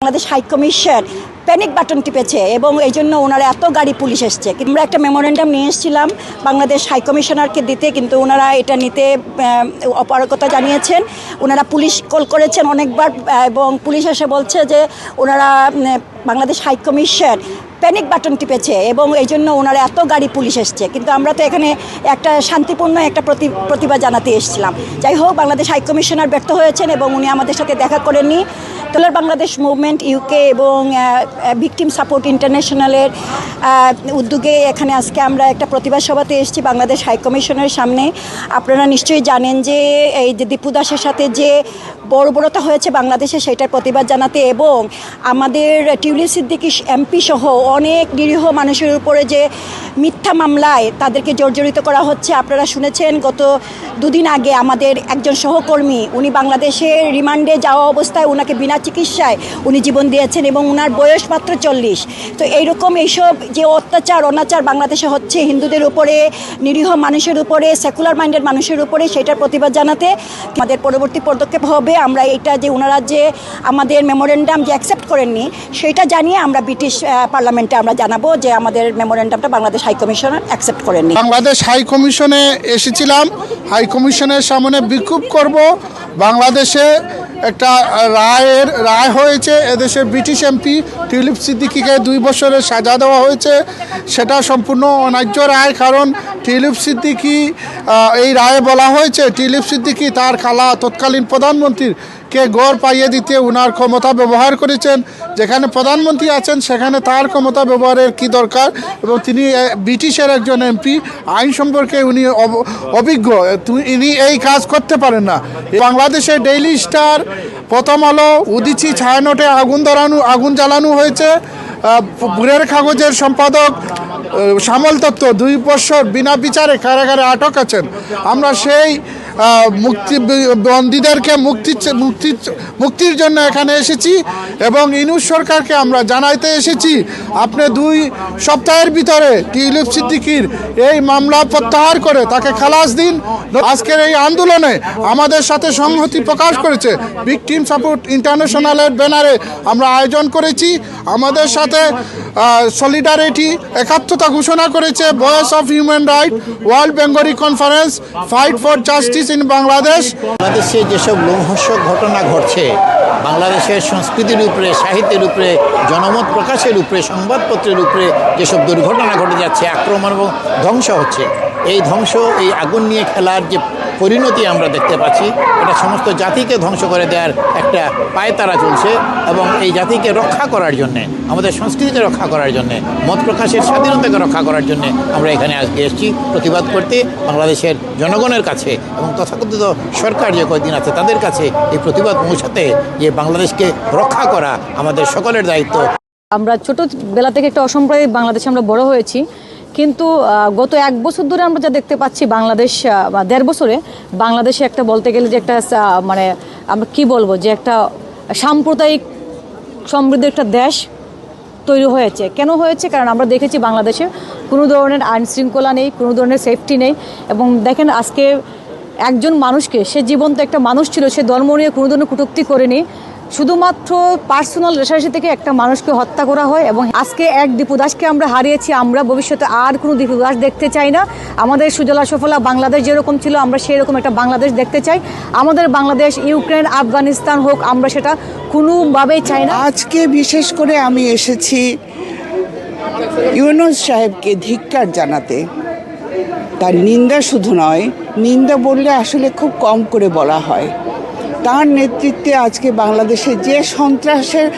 Bangladesh high commission panic button টিপেছে এবং এই জন্য ওনারা এত গাড়ি পুলিশ এসছে। আমরা একটা মেমোরেন্ডাম নিয়ে এসেছিলাম বাংলাদেশ হাই কমিশনারকে দিতে, কিন্তু ওনারা এটা নিতে অপারগতা জানিয়েছেন। ওনারা পুলিশ কল করেছেন অনেকবার এবং পুলিশ এসে বলছে যে ওনারা Bangladesh high commission panic button টিপেছে এবং এই জন্য ওনারা এত গাড়ি পুলিশ এসছে। কিন্তু আমরা তো এখানে একটা শান্তিপূর্ণ একটা প্রতিবাদ জানাতে এসেছিলাম। যাই হোক, বাংলাদেশ হাই কমিশনার ব্যর্থ হয়েছেন এবং উনি আমাদের সাথে দেখা করেননি। তোলার বাংলাদেশ মুভমেন্ট ইউকে এবং ভিকটিম সাপোর্ট ইন্টারন্যাশনালের উদ্যোগে এখানে আজকে আমরা একটা প্রতিবাদ সভাতে এসেছি বাংলাদেশ হাই কমিশনের সামনে। আপনারা নিশ্চয়ই জানেন যে এই যে দীপু দাসের সাথে যে বর্বরতা হয়েছে বাংলাদেশে, সেটার প্রতিবাদ জানাতে এবং আমাদের টিউলিপ সিদ্দিকী এমপি সহ অনেক নিরীহ মানুষের উপরে যে মিথ্যা মামলায় তাদেরকে জর্জরিত করা হচ্ছে। আপনারা শুনেছেন গত দুদিন আগে আমাদের একজন সহকর্মী, উনি বাংলাদেশে রিমান্ডে যাওয়া অবস্থায় ওনাকে বিনা চিকিৎসায় উনি জীবন দিয়েছেন এবং ওনার বয়স মাত্র 40। তো এইরকম এইসব যে অত্যাচার অনাচার বাংলাদেশে হচ্ছে হিন্দুদের উপরে, নিরীহ মানুষের উপরে, সেকুলার মাইন্ডেড মানুষের উপরে, সেটার প্রতিবাদ জানাতে আমাদের পরবর্তী পদক্ষেপ হবে। আমরা এটা যে ওনারা যে আমাদের মেমোরেন্ডাম যে অ্যাকসেপ্ট করেননি সেটা জানিয়ে আমরা ব্রিটিশ পার্লামেন্টে আমরা জানাবো যে আমাদের মেমোরেন্ডামটা বাংলাদেশ হাই কমিশনার অ্যাকসেপ্ট করেননি। বাংলাদেশ হাই কমিশনে এসেছিলাম, হাই কমিশনের সামনে বিক্ষোভ করব। বাংলাদেশে একটা রায় হয়েছে, এদেশের ব্রিটিশ এমপি টিউলিপ সিদ্দিকীকে 2 বছরের সাজা দেওয়া হয়েছে। সেটা সম্পূর্ণ অন্যায্য রায়, কারণ টিউলিপ সিদ্দিকী এই রায়ে বলা হয়েছে টিউলিপ সিদ্দিকী তার খালা তৎকালীন প্রধানমন্ত্রীকে গড় পাইয়ে দিতে ওনার ক্ষমতা ব্যবহার করেছেন। যেখানে প্রধানমন্ত্রী আছেন সেখানে তার ক্ষমতা ব্যবহারের কি দরকার, এবং তিনি ব্রিটিশের একজন এমপি, আইন সম্পর্কে উনি অভিজ্ঞ, ইনি এই কাজ করতে পারেন না। বাংলাদেশের ডেইলি স্টার, প্রথম আলো, উদিচি ছায়ানটে আগুন জ্বালানো হয়েছে। ভোরের কাগজের সম্পাদক শ্যামল দত্ত 2 বছর বিনা বিচারে কারাগারে আটক আছেন। আমরা সেই বন্দীদেরকে মুক্তির জন্য এখানে এসেছি এবং ইউনূস সরকারকে আমরা জানাইতে এসেছি আপনি 2 সপ্তাহের ভিতরে টিউলিপ সিদ্দিকীর এই মামলা প্রত্যাহার করে তাকে খালাস দিন। আজকের এই আন্দোলনে আমাদের সাথে সংহতি প্রকাশ করেছে ভিকটিম সাপোর্ট ইন্টারন্যাশনালের ব্যানারে আমরা আয়োজন করেছি। আমাদের সাথে সলিডারিটি একাত্মতা ঘোষণা করেছে voice of human right, world Bengali conference, fight for justice in Bangladesh. বাংলাদেশে যেসব লোমহর্ষক ঘটনা ঘটছে, বাংলাদেশের সংস্কৃতির উপরে, সাহিত্যের উপরে, জনমত প্রকাশের উপরে, সংবাদপত্রের উপরে যেসব দুর্ঘটনা ঘটে যাচ্ছে, আক্রমণ এবং ধ্বংস হচ্ছে, এই ধ্বংস, এই আগুন নিয়ে খেলার যে পরিণতি আমরা দেখতে পাচ্ছি, এটা সমস্ত জাতিকে ধ্বংস করে দেওয়ার একটা পায়তারা চলছে। এবং এই জাতিকে রক্ষা করার জন্যে, আমাদের সংস্কৃতিকে রক্ষা করার জন্যে, মত প্রকাশের স্বাধীনতাকে রক্ষা করার জন্যে আমরা এখানে আজকে এসেছি প্রতিবাদ করতে বাংলাদেশের জনগণের কাছে এবং তথাকথিত সরকার যে কয়েকদিন আছে তাদের কাছে এই প্রতিবাদ পৌঁছাতে, যে বাংলাদেশকে রক্ষা করা আমাদের সকলের দায়িত্ব। আমরা ছোটোবেলা থেকে একটা অসাম্প্রদায়িক বাংলাদেশে আমরা বড় হয়েছি, কিন্তু গত 1 বছর ধরে আমরা যা দেখতে পাচ্ছি বাংলাদেশ, বা 1.5 বছরে বাংলাদেশে একটা বলতে গেলে যে একটা মানে আমরা কী বলবো, যে একটা সাম্প্রদায়িক সমৃদ্ধ একটা দেশ তৈরি হয়েছে। কেন হয়েছে? কারণ আমরা দেখেছি বাংলাদেশে কোনো ধরনের আইন শৃঙ্খলা নেই, কোনো ধরনের সেফটি নেই। এবং দেখেন আজকে একজন মানুষকে, সে জীবন্ত একটা মানুষ ছিল, সে ধর্ম নিয়ে কোনো ধরনের কটূক্তি করেনি, শুধুমাত্র পার্সোনাল রেশারেশি থেকে একটা মানুষকে হত্যা করা হয়। এবং আজকে এক দীপু দাসকে আমরা হারিয়েছি। আমরা ভবিষ্যতে আর কোনো দীপু দাস দেখতে চাই না। আমাদের সুজলা সফলা বাংলাদেশ যেরকম ছিল, আমরা সেই রকম একটা বাংলাদেশ দেখতে চাই। আমাদের বাংলাদেশ ইউক্রেন, আফগানিস্তান হোক, আমরা সেটা কোনোভাবেই চাই না। আজকে বিশেষ করে আমি এসেছি ইউনূস সাহেবকে ধিক্কার জানাতে। তার নিন্দা শুধু নয়, নিন্দা বললে আসলে খুব কম করে বলা হয়। তার নেতৃত্বে আজকে বাংলাদেশে যে সন্ত্রাসের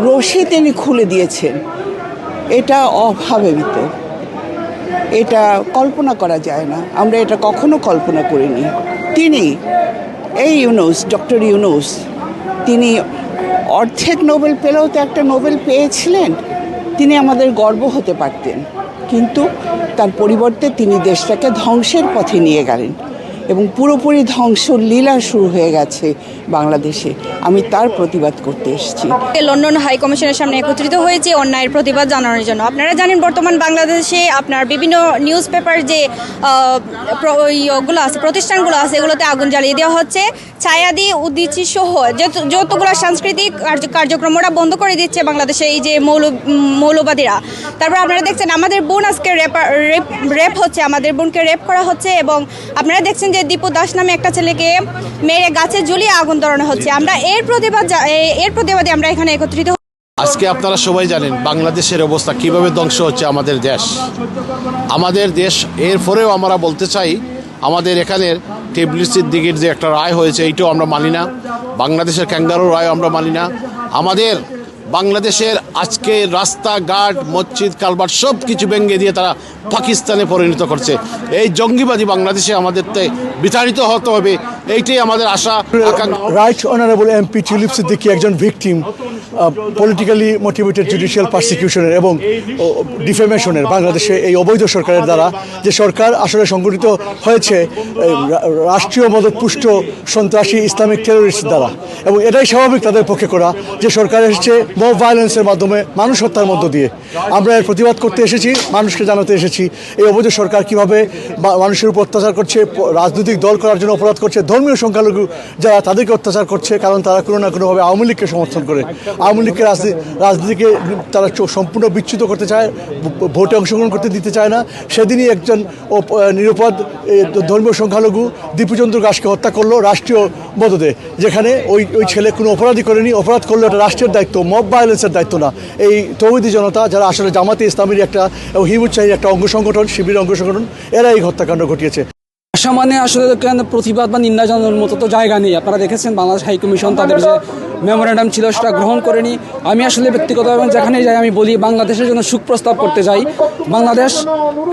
রশি তিনি খুলে দিয়েছেন, এটা অভাবিত, এটা কল্পনা করা যায় না। আমরা এটা কখনো কল্পনা করিনি। তিনি এই ইউনূস, ডক্টর ইউনূস, তিনি অর্ধেক নোবেল পেলেও তো একটা নোবেল পেয়েছিলেন। তিনি আমাদের গর্ব হতে পারতেন, কিন্তু তার পরিবর্তে তিনি দেশটাকে ধ্বংসের পথে নিয়ে গেলেন। এবং পুরোপুরি ধ্বংসলীলা শুরু হয়ে গেছে বাংলাদেশে। আমি তার প্রতিবাদ করতে এসেছি। লন্ডন হাই কমিশনের সামনে একত্রিত হয়েছে অন্যায়ের প্রতিবাদ জানানোর জন্য। আপনারা জানেন বর্তমান বাংলাদেশে আপনার বিভিন্ন নিউজ পেপার যে ইয়েগুলো আছে, প্রতিষ্ঠানগুলো আছে, এগুলোতে আগুন জ্বালিয়ে দেওয়া হচ্ছে। ছায়াদি উদ্দিচি সহ যতগুলো সাংস্কৃতিক কার্যক্রম ওরা বন্ধ করে দিচ্ছে বাংলাদেশে এই যে মৌলবাদীরা। তারপর আপনারা দেখছেন আমাদের বোন আজকে রেপ হচ্ছে, আমাদের বোনকে রেপ করা হচ্ছে, এবং আপনারা দেখছেন যে দীপু দাস নামে একটা ছেলেকে মেরে গাছে ঝুলিয়ে আগুন ধরানো হচ্ছে। আমরা এর প্রতিবাদে আমরা এখানে একত্রিত। আজকে আপনারা সবাই জানেন বাংলাদেশের অবস্থা কিভাবে ধ্বংস হচ্ছে আমাদের দেশ। এরপরেও আমরা বলতে চাই আমাদের এখানের টিবলিস সিদ্দিকীর যে একটা রায় হয়েছে এইটাও আমরা মানি না, বাংলাদেশের ক্যাঙ্গারু রায় আমরা মানি না। আমাদের বাংলাদেশের আজকে রাস্তাঘাট মসজিদ কালভার্ট সব কিছু ভেঙে দিয়ে তারা পাকিস্তানে পরিণত করছে। এই জঙ্গিবাদী বাংলাদেশে আমাদের বিতাড়িত হতে হবে, এইটাই আমাদের আশা। Right honourable MP Tulip Siddiq একজন ভিকটিম পলিটিক্যালি মোটিভেটেড জুডিশিয়াল পারসিকিউশনের এবং ডিফেমেশনের বাংলাদেশে এই অবৈধ সরকারের দ্বারা, যে সরকার আসলে সংগঠিত হয়েছে রাষ্ট্রীয় মদতপুষ্ট সন্ত্রাসী ইসলামিক টেরোরিস্ট দ্বারা, এবং এটাই স্বাভাবিক তাদের পক্ষে করা যে সরকার এসেছে মব ভায়োলেন্সের মাধ্যমে, মানুষ হত্যার মধ্য দিয়ে। আমরা এর প্রতিবাদ করতে এসেছি, মানুষকে জানাতে এসেছি এই অবৈধ সরকার কীভাবে মানুষের উপর অত্যাচার করছে, রাজনৈতিক দল করার জন্য অপরাধ করছে, ধর্মীয় সংখ্যালঘু যারা তাদেরকে অত্যাচার করছে, কারণ তারা কোনো না কোনোভাবে আওয়ামী লীগকে সমর্থন করে। আওয়ামী লীগকে রাজনীতিকে তারা সম্পূর্ণ বিচ্যুত করতে চায়, ভোটে অংশগ্রহণ করতে দিতে চায় না। সেদিনই একজন নিরাপদ ধর্মীয় সংখ্যালঘু দীপুচন্দ্র দাসকে হত্যা করলো রাষ্ট্রীয় মদতে, যেখানে ওই ছেলে কোনো অপরাধী করেনি। অপরাধ করলে এটা রাষ্ট্রের দায়িত্ব, মব ভায়োলেন্সের দায়িত্ব না। এই তৌহিদি জনতা যারা আসলে জামাতে ইসলামীর একটা এবং হিজবুত শাহীর একটা অঙ্গ সংগঠন, শিবির অঙ্গ সংগঠন, এরা এই হত্যাকাণ্ড ঘটিয়েছে। সামান্য আসলে প্রতিবাদ বা নিন্দা জানানোর মতো তো জায়গা নেই। আপনারা দেখেছেন বাংলাদেশ হাই কমিশন তাদের যে মেমোরেন্ডাম ছিল সেটা গ্রহণ করেনি। আমি আসলে ব্যক্তিগতভাবে যেখানেই যাই আমি বলি বাংলাদেশের জন্য সুখ প্রস্তাব করতে যাই। বাংলাদেশ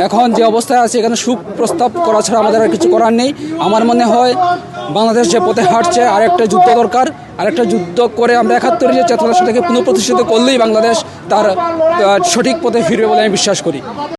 এখন যে অবস্থায় আছে এখানে সুখ প্রস্তাব করা ছাড়া আমাদের আর কিছু করার নেই। আমার মনে হয় বাংলাদেশ যে পথে হাঁটছে আরেকটা যুদ্ধ দরকার। আরেকটা যুদ্ধ করে আমরা ৭১ যে চেতনা সেটাকে পুনঃপ্রতিষ্ঠিত করলেই বাংলাদেশ তার সঠিক পথে ফিরবে বলে আমি বিশ্বাস করি।